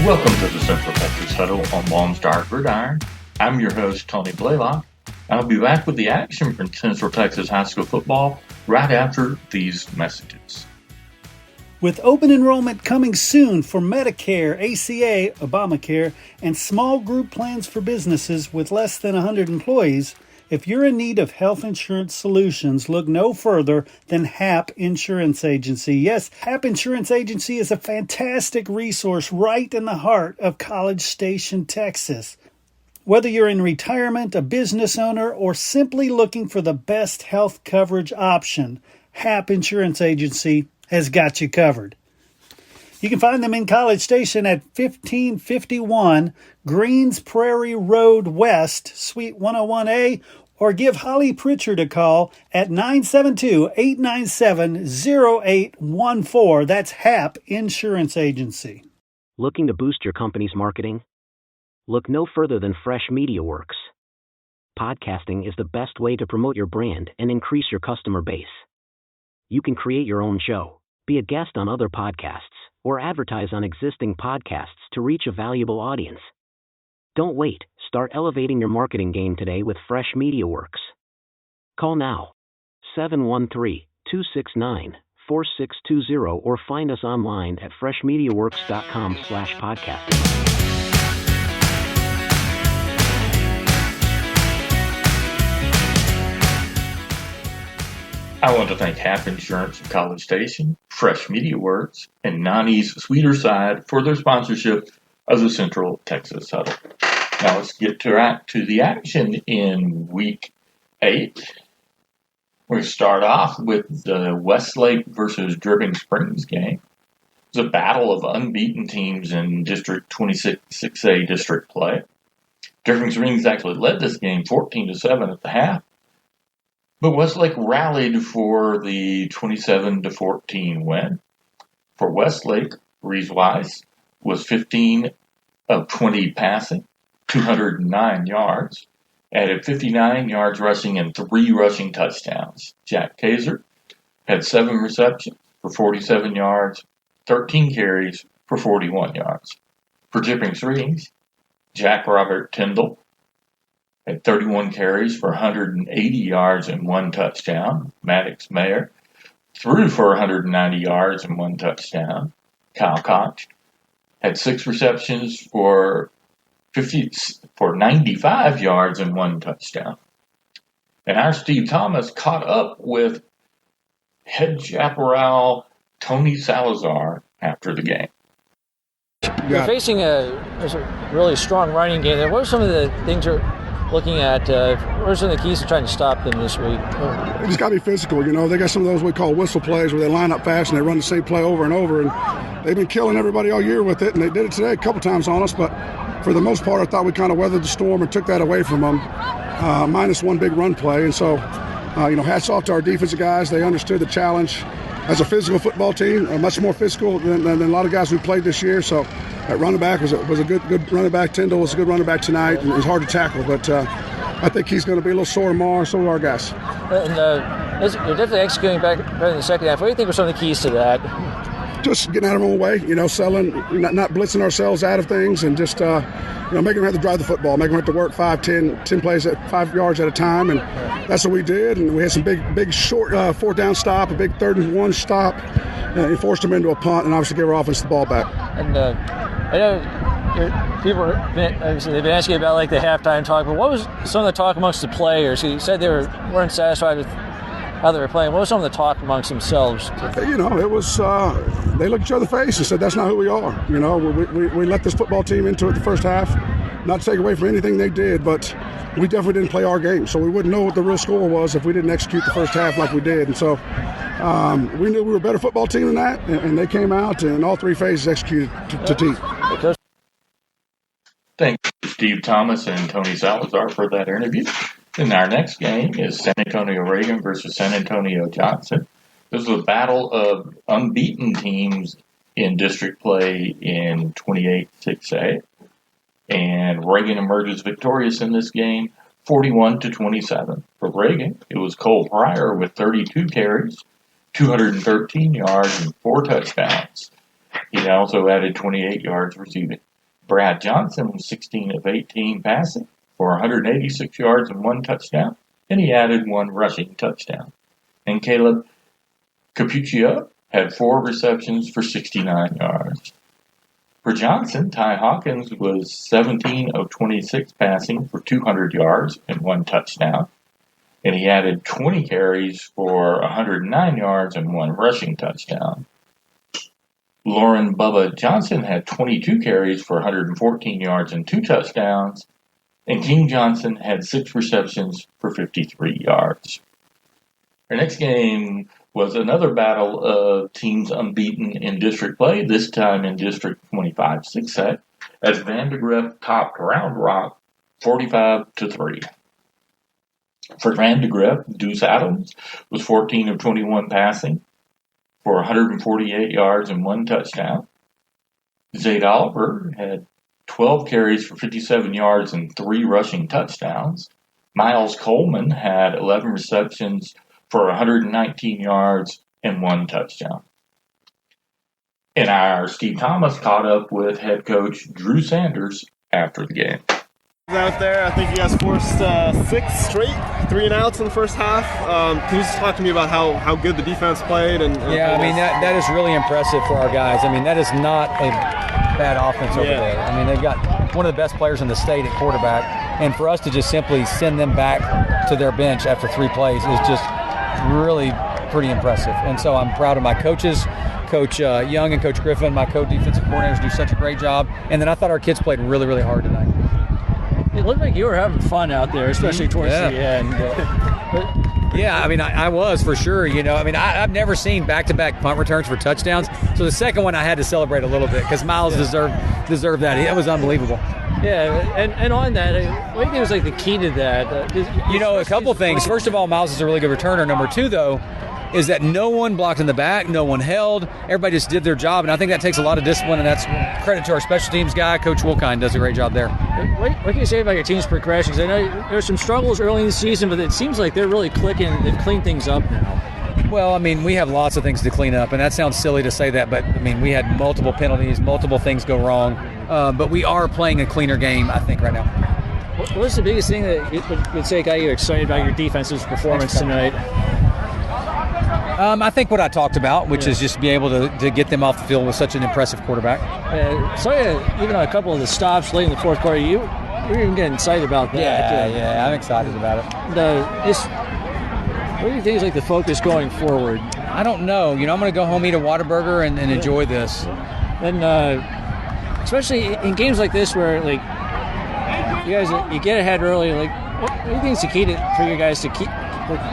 Welcome to the Central Texas Huddle on Lone Star Gridiron. I'm your host, Tony Blaylock. I'll be back with the action from Central Texas High School football right after these messages. With open enrollment coming soon for Medicare, ACA, Obamacare, and small group plans for businesses with less than 100 employees, if you're in need of health insurance solutions, look no further than HAP Insurance Agency. Yes, HAP Insurance Agency is a fantastic resource right in the heart of College Station, Texas. Whether you're in retirement, a business owner, or simply looking for the best health coverage option, HAP Insurance Agency has got you covered. You can find them in College Station at 1551 Greens Prairie Road West, Suite 101A, or give Holly Pritchard a call at 972-897-0814. That's HAP Insurance Agency. Looking to boost your company's marketing? Look no further than Fresh Media Works. Podcasting is the best way to promote your brand and increase your customer base. You can create your own show, be a guest on other podcasts, or advertise on existing podcasts to reach a valuable audience. Don't wait. Start elevating your marketing game today with Fresh Media Works. Call now, 713-269-4620, or find us online at freshmediaworks.com/podcasting. I want to thank HAP Insurance of College Station, Fresh Media Works, and Nani's Sweeter Side for their sponsorship of the Central Texas Huddle. Now let's get to the action in Week 8. We start off with the Westlake versus Dripping Springs game. It was a battle of unbeaten teams in District 26A district play. Dripping Springs actually led this game 14-7 at the half, but Westlake rallied for the 27-14 win. For Westlake, Reese Weiss was 15 of 20 passing, 209 yards, added 59 yards rushing and 3 rushing touchdowns. Jack Kaiser had 7 receptions for 47 yards, 13 carries for 41 yards. For Dripping Springs, Jack Robert Tyndall had 31 carries for 180 yards and 1 touchdown. Maddox Mayer threw for 190 yards and 1 touchdown. Kyle Koch had 6 receptions for 95 yards and 1 touchdown. And our Steve Thomas caught up with head chaparral Tony Salazar after the game. You're facing a really strong running game there. What are some of the things you're looking at? What are some of the keys to trying to stop them this week? They just got to be physical. You know, they got some of those we call whistle plays where they line up fast and they run the same play over and over. And they've been killing everybody all year with it, and they did it today a couple times on us. But for the most part, I thought we kind of weathered the storm and took that away from them, minus 1 big run play. And so, hats off to our defensive guys. They understood the challenge. As a physical football team, much more physical than a lot of guys who played this year. So that running back was a good running back. Tyndall was a good running back tonight. And he's hard to tackle, but I think he's going to be a little sore tomorrow. So are our guys. And you're definitely executing better in the second half. What do you think were some of the keys to that? Just getting out of our own way, selling, not blitzing ourselselves out of things, and just, making them have to drive the football, making them have to work 10 plays at 5 yards at a time, and that's what we did. And we had some big short 4th down stop, a big 3rd and 1 stop, and forced them into a punt, and obviously gave our offense the ball back. And I know people they've been asking about like the halftime talk, but what was some of the talk amongst the players? You said they weren't satisfied with how they were playing. What was some of the talk amongst themselves? It was they looked each other in the face and said, that's not who we are. We let this football team into it the first half. Not to take away from anything they did, but we definitely didn't play our game. So we wouldn't know what the real score was if we didn't execute the first half like we did. And so we knew we were a better football team than that, and they came out and all 3 phases executed to T. Thanks, Steve Thomas and Tony Salazar, for that interview. And our next game is San Antonio Reagan versus San Antonio Johnson. This was a battle of unbeaten teams in district play in 28-6A. And Reagan emerges victorious in this game, 41-27. For Reagan, it was Cole Pryor with 32 carries, 213 yards, and 4 touchdowns. He also added 28 yards receiving. Brad Johnson was 16 of 18 passing for 186 yards and 1 touchdown, and he added 1 rushing touchdown. And Caleb Capuccio had 4 receptions for 69 yards. For Johnson, Ty Hawkins was 17 of 26 passing for 200 yards and 1 touchdown, and he added 20 carries for 109 yards and 1 rushing touchdown. Lauren Bubba Johnson had 22 carries for 114 yards and 2 touchdowns, and King Johnson had 6 receptions for 53 yards. Our next game was another battle of teams unbeaten in district play, this time in District 25-6A, as Van de Gref topped Round Rock 45-3. For Van de Gref, Deuce Adams was 14 of 21 passing for 148 yards and 1 touchdown. Zade Oliver had 12 carries for 57 yards and 3 rushing touchdowns. Miles Coleman had 11 receptions for 119 yards and 1 touchdown. And our Steve Thomas caught up with head coach Drew Sanders after the game. Out there, I think you guys forced 6 straight 3-and-outs in the first half. Can you just talk to me about how good the defense played? Yeah, I mean, that is really impressive for our guys. I mean, that is not a bad offense over there. I mean, they've got one of the best players in the state at quarterback, and for us to just simply send them back to their bench after 3 plays is just really pretty impressive. And so I'm proud of my coaches, Coach Young and Coach Griffin, my co-defensive coordinators do such a great job. And then I thought our kids played really, really hard tonight. It looked like you were having fun out there, especially towards the end. Yeah, I mean, I was for sure. You know, I mean, I've never seen back-to-back punt returns for touchdowns. So the second one I had to celebrate a little bit because Miles deserved that. It was unbelievable. Yeah, and on that, what do you think was like the key to that? A couple things. First of all, Miles is a really good returner. Number 2, though, is that no one blocked in the back, no one held. Everybody just did their job, and I think that takes a lot of discipline, and that's credit to our special teams guy. Coach Wilkine does a great job there. What can you say about your team's progression? Because I know there were some struggles early in the season, but it seems like they're really clicking. They've cleaned things up now. Well, I mean, we have lots of things to clean up, and that sounds silly to say that, but, I mean, we had multiple penalties, multiple things go wrong, but we are playing a cleaner game, I think, right now. What was the biggest thing that would say got you excited about your defense's performance tonight? I think what I talked about, which is just be able to get them off the field with such an impressive quarterback. So even on a couple of the stops late in the fourth quarter, you were even getting excited about that. Yeah, I'm excited about it. What do you think is like the focus going forward? I don't know. I'm going to go home, eat a Whataburger, and enjoy this. And especially in games like this where like you get ahead early, like what do you think is the key for you guys to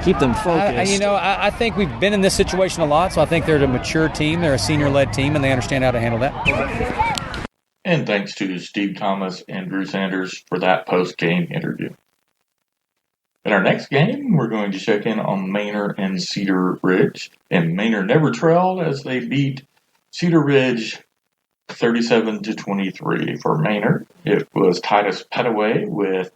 keep them focused? I think we've been in this situation a lot, so I think they're a mature team. They're a senior-led team, and they understand how to handle that. And thanks to Steve Thomas and Drew Sanders for that post-game interview. In our next game, we're going to check in on Manor and Cedar Ridge. And Manor never trailed as they beat Cedar Ridge 37-23. For Manor, it was Titus Petaway with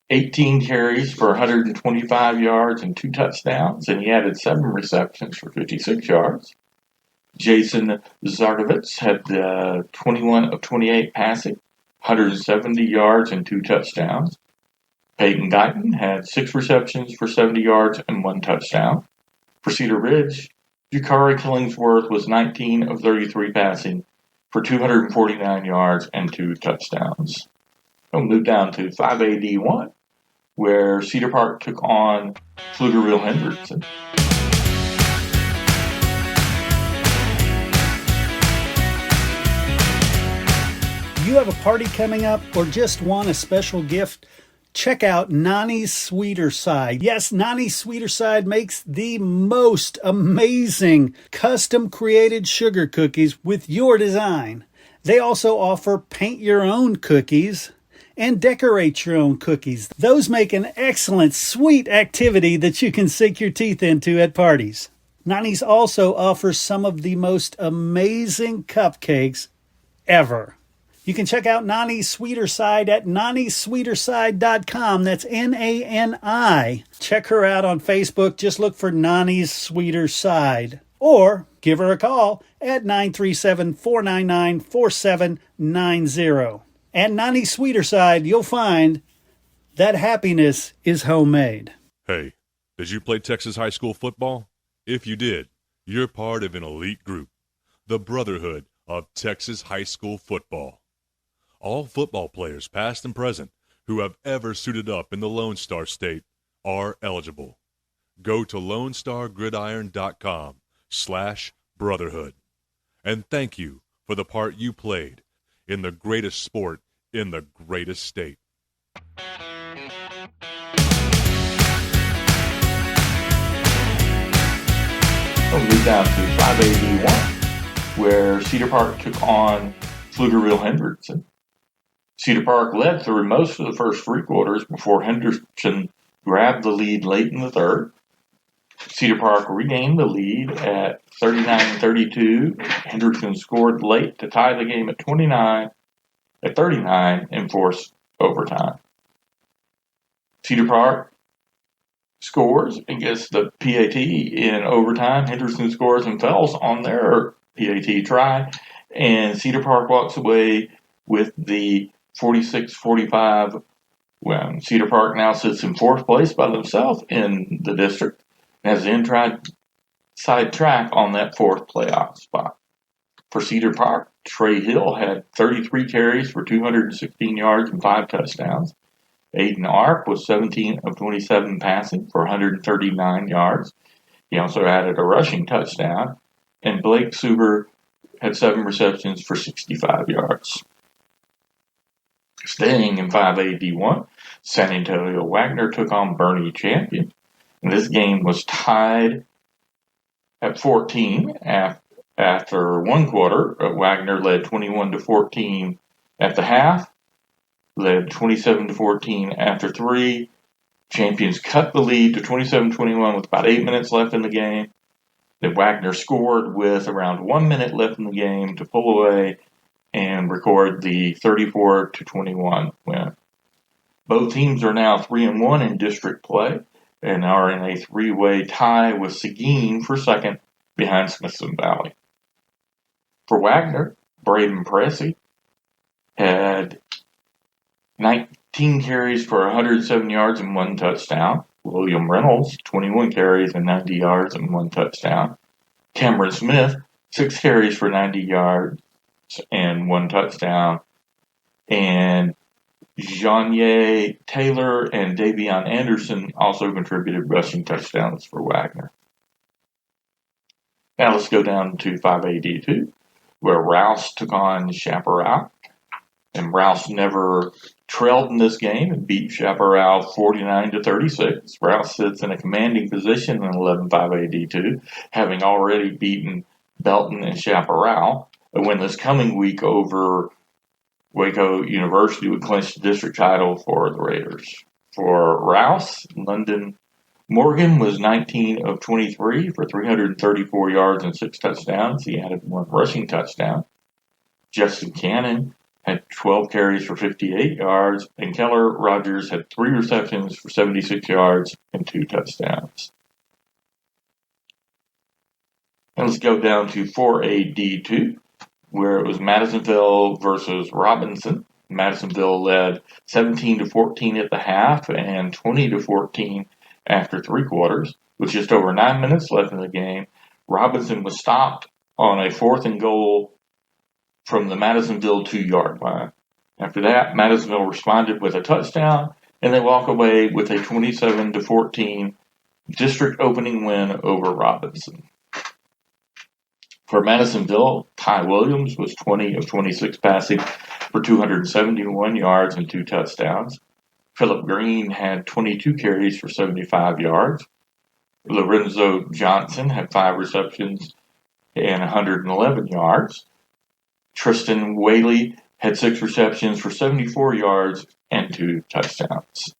18 carries for 125 yards and 2 touchdowns, and he added 7 receptions for 56 yards. Jason Zardovitz had 21 of 28 passing, 170 yards and 2 touchdowns. Peyton Guyton had 6 receptions for 70 yards and 1 touchdown. For Cedar Ridge, Jukari Killingsworth was 19 of 33 passing for 249 yards and 2 touchdowns. We'll move down to 5AD1, where Cedar Park took on Pflugerville-Hendrickson. You have a party coming up or just want a special gift? Check out Nani's Sweeter Side. Yes, Nani's Sweeter Side makes the most amazing custom-created sugar cookies with your design. They also offer paint your own cookies and decorate your own cookies. Those make an excellent sweet activity that you can sink your teeth into at parties. Nani's also offers some of the most amazing cupcakes ever. You can check out Nani's Sweeter Side at nanisweeterside.com. That's N-A-N-I. Check her out on Facebook. Just look for Nani's Sweeter Side. Or give her a call at 937-499-4790. At 90 Sweeter Side, you'll find that happiness is homemade. Hey, did you play Texas high school football? If you did, you're part of an elite group, the Brotherhood of Texas High School Football. All football players, past and present, who have ever suited up in the Lone Star State are eligible. Go to LoneStarGridiron.com/brotherhood. And thank you for the part you played in the greatest sport in the greatest state. We'll move down to 581, where Cedar Park took on Pflugerville-Hendrickson. Cedar Park led through most of the first three quarters before Hendrickson grabbed the lead late in the third. Cedar Park regained the lead at 39-32. Hendrickson scored late to tie the game at 39 at 39 and forced overtime. Cedar Park scores and gets the PAT in overtime. Hendrickson scores and fouls on their PAT try, and Cedar Park walks away with the 46-45 win. Cedar Park now sits in fourth place by themselves in the district and has the inside track on that fourth playoff spot. For Cedar Park, Trey Hill had 33 carries for 216 yards and 5 touchdowns. Aiden Arp was 17 of 27 passing for 139 yards. He also added a rushing touchdown. And Blake Suber had 7 receptions for 65 yards. Staying in 5A-D1, San Antonio Wagner took on Bernie Champion. And this game was tied at 14 after one quarter. Wagner led 21-14 at the half, led 27-14 after 3. Champions cut the lead to 27-21 with about 8 minutes left in the game. Then Wagner scored with around 1 minute left in the game to pull away and record the 34-21 win. Both teams are now 3-1 in district play and are in a 3-way tie with Seguin for second behind Smithson Valley. For Wagner, Braden Pressey had 19 carries for 107 yards and 1 touchdown. William Reynolds, 21 carries and 90 yards and 1 touchdown. Cameron Smith, 6 carries for 90 yards and 1 touchdown. And Jeanye Taylor and Davion Anderson also contributed rushing touchdowns for Wagner. Now let's go down to 5A-D2, where Rouse took on Chaparral. And Rouse never trailed in this game and beat Chaparral 49-36. Rouse sits in a commanding position in 11-5A-D2, having already beaten Belton and Chaparral. A win this coming week over Waco University would clinch the district title for the Raiders. For Rouse, London Morgan was 19 of 23 for 334 yards and 6 touchdowns. He added 1 rushing touchdown. Justin Cannon had 12 carries for 58 yards, and Keller Rogers had 3 receptions for 76 yards and 2 touchdowns. And let's go down to 4A-D2, where it was Madisonville versus Robinson. Madisonville led 17-14 at the half and 20-14 after 3 quarters. With just over 9 minutes left in the game, Robinson was stopped on a 4th and goal from the Madisonville 2-yard line. After that, Madisonville responded with a touchdown, and they walk away with a 27-14 district opening win over Robinson. For Madisonville, Ty Williams was 20 of 26 passing for 271 yards and 2 touchdowns. Philip Green had 22 carries for 75 yards. Lorenzo Johnson had 5 receptions and 111 yards. Tristan Whaley had 6 receptions for 74 yards and 2 touchdowns.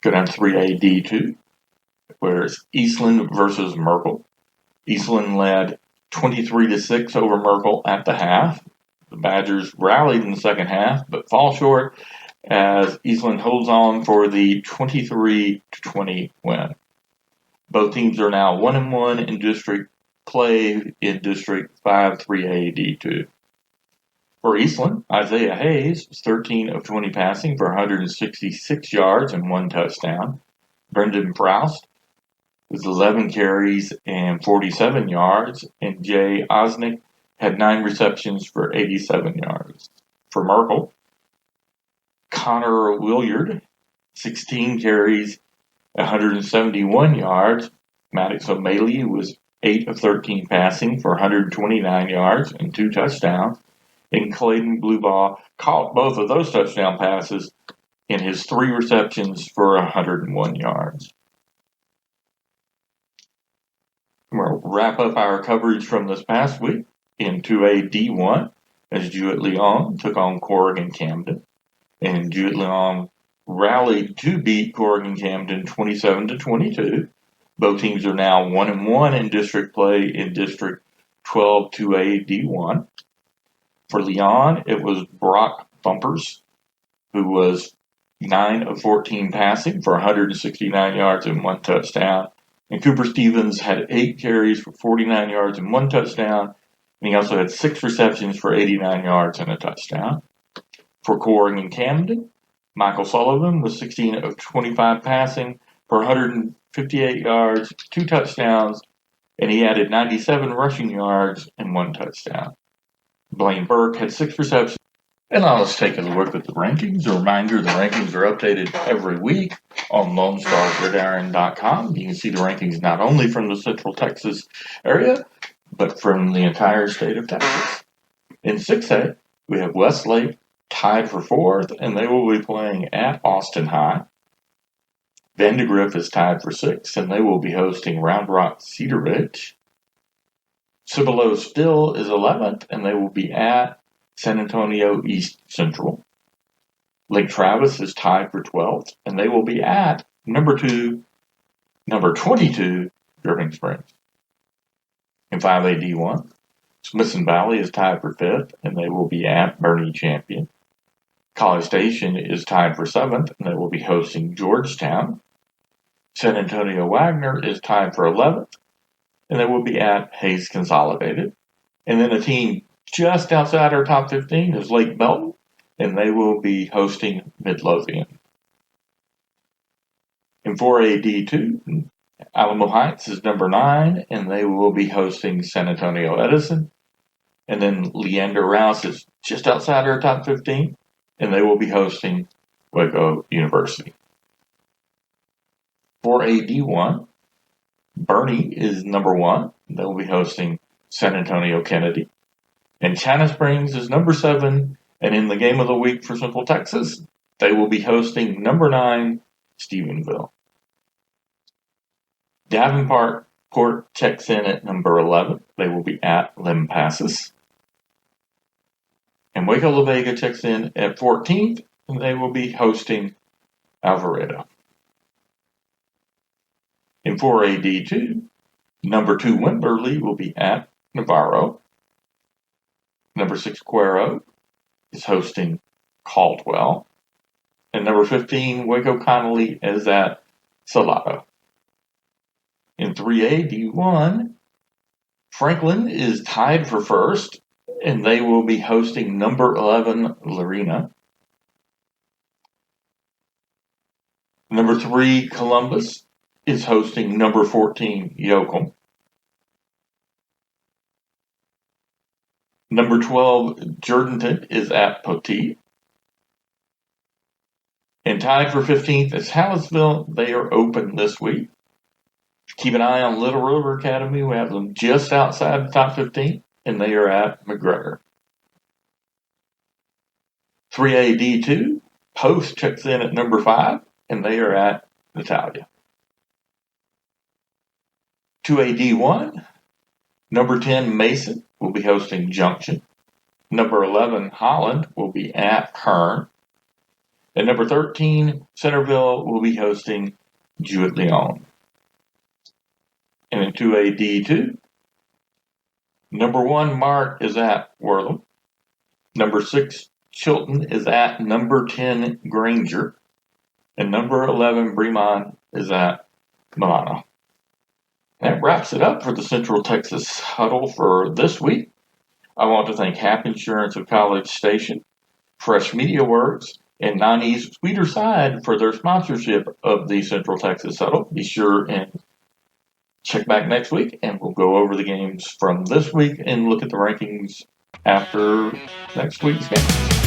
Go down to 3A-D2, where it's Eastland versus Merkel. Eastland led 23-6 over Merkel at the half. The Badgers rallied in the second half, but fall short as Eastland holds on for the 23-20 win. Both teams are now 1-1 in district play in District 5 3A D2. For Eastland, Isaiah Hayes was 13 of 20 passing for 166 yards and 1 touchdown. Brendan Proust was 11 carries and 47 yards, and Jay Osnick had 9 receptions for 87 yards. For Merkel, Connor Williard, 16 carries, 171 yards. Maddox O'Malley was 8 of 13 passing for 129 yards and 2 touchdowns. And Clayton Bluebaugh caught both of those touchdown passes in his 3 receptions for 101 yards. We'll wrap up our coverage from this past week in 2A D1 as Jewett-Leon took on Corrigan-Camden. And Jewett-Leon rallied to beat Corrigan-Camden 27-22. Both teams are now 1-1 in district play in District 12 2A D1. For Leon, it was Brock Bumpers, who was 9 of 14 passing for 169 yards and 1 touchdown. And Cooper Stevens had 8 carries for 49 yards and 1 touchdown. And he also had 6 receptions for 89 yards and a touchdown. For Corrigan-Camden, Michael Sullivan was 16 of 25 passing for 158 yards, 2 touchdowns, and he added 97 rushing yards and 1 touchdown. Blaine Burke had 6 receptions. And now let's take a look at the rankings. A reminder, the rankings are updated every week on LoneStarGridiron.com. You can see the rankings not only from the Central Texas area, but from the entire state of Texas. In 6A, we have Westlake tied for 4th, and they will be playing at Austin High. Vandegrift is tied for 6th, and they will be hosting Round Rock Cedar Ridge. Cibolo Still is 11th, and they will be at San Antonio East Central. Lake Travis is tied for 12th, and they will be at number 22, Dripping Springs. In 5A D1, Smithson Valley is tied for 5th, and they will be at Bernie Champion. College Station is tied for 7th, and they will be hosting Georgetown. San Antonio Wagner is tied for 11th, and they will be at Hayes Consolidated. And then a team just outside our top 15 is Lake Belton, and they will be hosting Midlothian. In 4A D2, Alamo Heights is number 9, and they will be hosting San Antonio Edison. And then Leander Rouse is just outside our top 15, and they will be hosting Waco University. 4A D1, Bernie is number 1. They will be hosting San Antonio Kennedy. And China Springs is number 7. And in the game of the week for Central Texas, they will be hosting number 9, Stephenville. Davenport checks in at number 11. They will be at Limpasas. And Waco La Vega checks in at 14th, and they will be hosting Alvarado. In 4A D2, number 2 Wimberley will be at Navarro. Number 6 Cuero is hosting Caldwell. And number 15 Waco Connolly is at Salado. In 3A D1, Franklin is tied for 1st, and they will be hosting number 11 Lorena. Number 3 Columbus is hosting number 14 Yoakum. Number 12 Jourdanton is at Poteet. And tied for 15th is Hallettsville. They are open this week. Keep an eye on Little River Academy. We have them just outside the top 15, and they are at McGregor. 3A D2, Post checks in at number 5, and they are at Natalia. 2A D1, number 10 Mason will be hosting Junction. Number 11 Holland will be at Hearn. And number 13 Centerville will be hosting Jewett-Leon. And in 2A D2, number 1 Mart is at Wortham. Number 6 Chilton is at number 10 Granger. And number 11 Bremont is at Milano. That wraps it up for the Central Texas Huddle for this week. I want to thank Hap Insurance of College Station, Fresh Media Works, and 90's Sweeter Side for their sponsorship of the Central Texas Huddle. Be sure and check back next week, and we'll go over the games from this week and look at the rankings after next week's game.